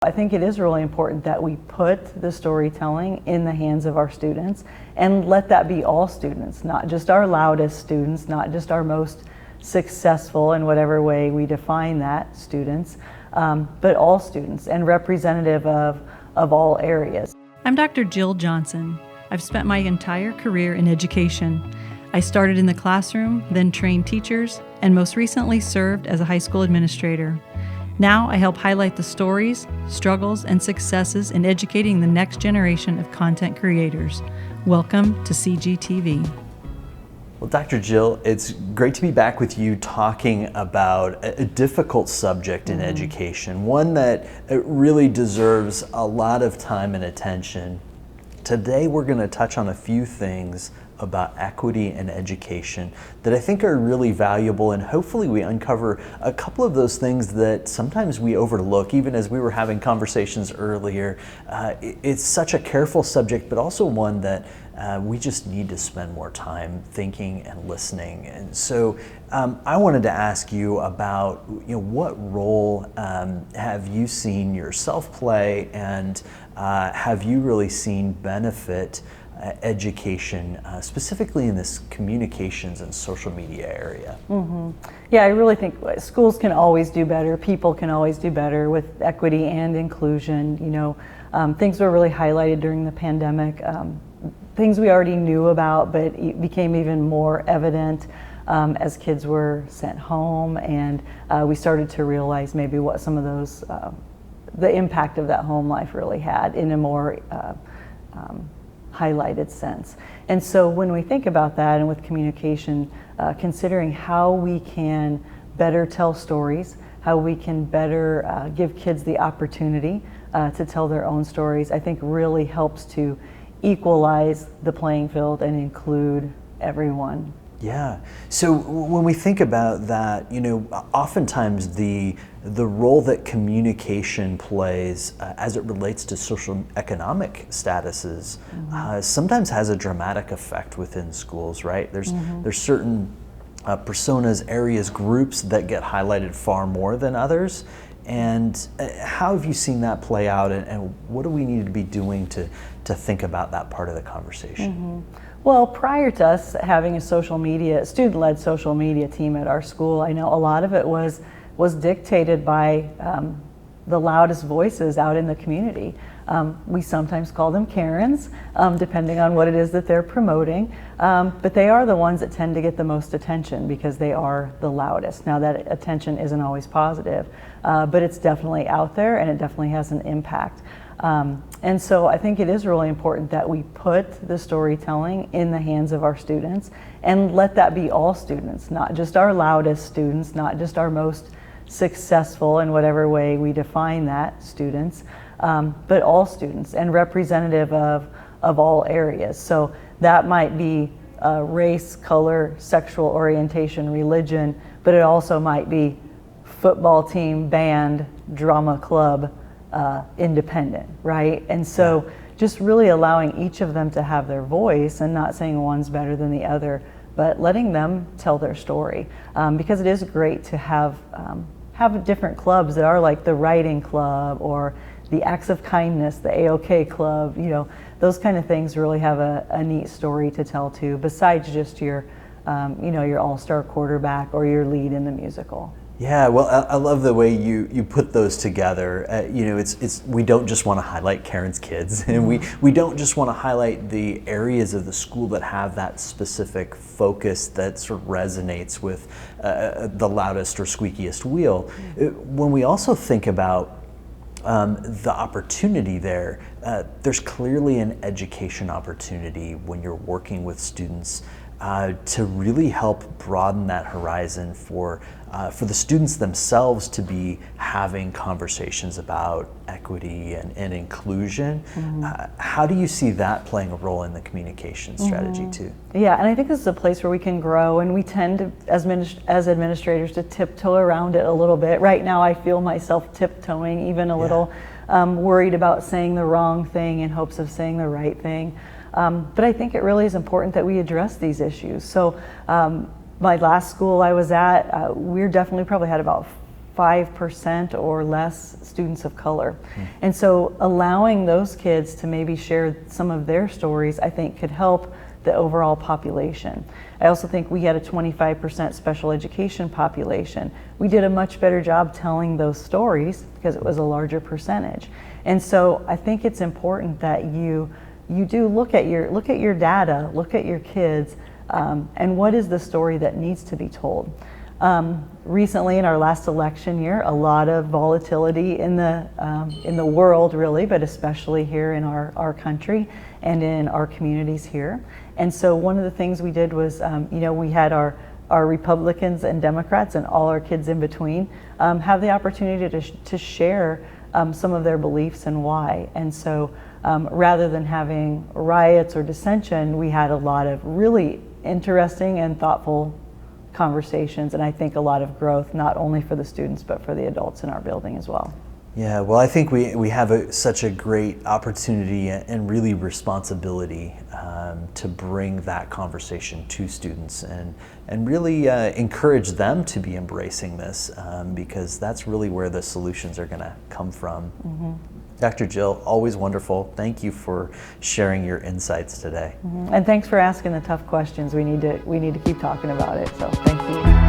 I think it is really important that we put the storytelling in the hands of our students and let that be all students, not just our loudest students, not just our most successful in whatever way we define that students, but all students and representative of all areas. I'm Dr. Jill Johnson. I've spent my entire career in education. I started in the classroom, then trained teachers, and most recently served as a high school administrator. Now I help highlight the stories, struggles, and successes in educating the next generation of content creators. Welcome to CGTV. Well, Dr. Jill, it's great to be back with you talking about a difficult subject in education, one that really deserves a lot of time and attention. Today we're going to touch on a few things about equity and education that I think are really valuable, and hopefully we uncover a couple of those things that sometimes we overlook, even as we were having conversations earlier. It's such a careful subject, but also one that we just need to spend more time thinking and listening. And so I wanted to ask you about, what role have you seen yourself play, and have you really seen benefit education, specifically in this communications and social media area? Yeah, I really think schools can always do better. People can always do better with equity and inclusion. Things were really highlighted during the pandemic. Things we already knew about, but it became even more evident as kids were sent home, and we started to realize maybe what some of those, the impact of that home life really had in a more highlighted sense. And so when we think about that, and with communication, considering how we can better tell stories, how we can better give kids the opportunity to tell their own stories, I think really helps to equalize the playing field and include everyone. Yeah. So when we think about that, oftentimes the role that communication plays as it relates to social economic statuses sometimes has a dramatic effect within schools, right? There's certain personas, areas, groups that get highlighted far more than others. And how have you seen that play out, and what do we need to be doing to think about that part of the conversation? Well, prior to us having a student-led social media team at our school, I know a lot of it was dictated by the loudest voices out in the community. We sometimes call them Karens, depending on what it is that they're promoting, but they are the ones that tend to get the most attention because they are the loudest. Now, that attention isn't always positive, but it's definitely out there, and it definitely has an impact. And so I think it is really important that we put the storytelling in the hands of our students and let that be all students, not just our loudest students, not just our most successful in whatever way we define that students, but all students and representative of all areas. So that might be race, color, sexual orientation, religion, but it also might be football team, band, drama club, independent, right? And so just really allowing each of them to have their voice and not saying one's better than the other, but letting them tell their story. Because it is great to have different clubs that are like the writing club or the acts of kindness, the AOK club, those kind of things really have a neat story to tell too, besides just your all-star quarterback or your lead in the musical. Yeah, well, I love the way you put those together. We don't just want to highlight Karen's kids, and we don't just want to highlight the areas of the school that have that specific focus that sort of resonates with the loudest or squeakiest wheel. When we also think about the opportunity there's clearly an education opportunity when you're working with students to really help broaden that horizon for the students themselves to be having conversations about equity and inclusion. How do you see that playing a role in the communication strategy too? Yeah, and I think this is a place where we can grow, and we tend to, as administrators, to tiptoe around it a little bit. Right now I feel myself tiptoeing even a little, worried about saying the wrong thing in hopes of saying the right thing. But I think it really is important that we address these issues. So my last school I was at, we're definitely probably had about 5% or less students of color. And so allowing those kids to maybe share some of their stories, I think could help the overall population. I also think we had a 25% special education population. We did a much better job telling those stories because it was a larger percentage. And so I think it's important that you do look at your data, look at your kids, and what is the story that needs to be told. Recently, in our last election year, a lot of volatility in the world, really, but especially here in our country and in our communities here. And so one of the things we did was, we had our Republicans and Democrats and all our kids in between have the opportunity to share some of their beliefs and why. And so rather than having riots or dissension, we had a lot of really interesting and thoughtful conversations, and I think a lot of growth, not only for the students, but for the adults in our building as well. Yeah, well, I think we have such a great opportunity and really responsibility to bring that conversation to students and really encourage them to be embracing this because that's really where the solutions are going to come from. Mm-hmm. Dr. Jill, always wonderful. Thank you for sharing your insights today. Mm-hmm. And thanks for asking the tough questions. We need to keep talking about it, so thank you.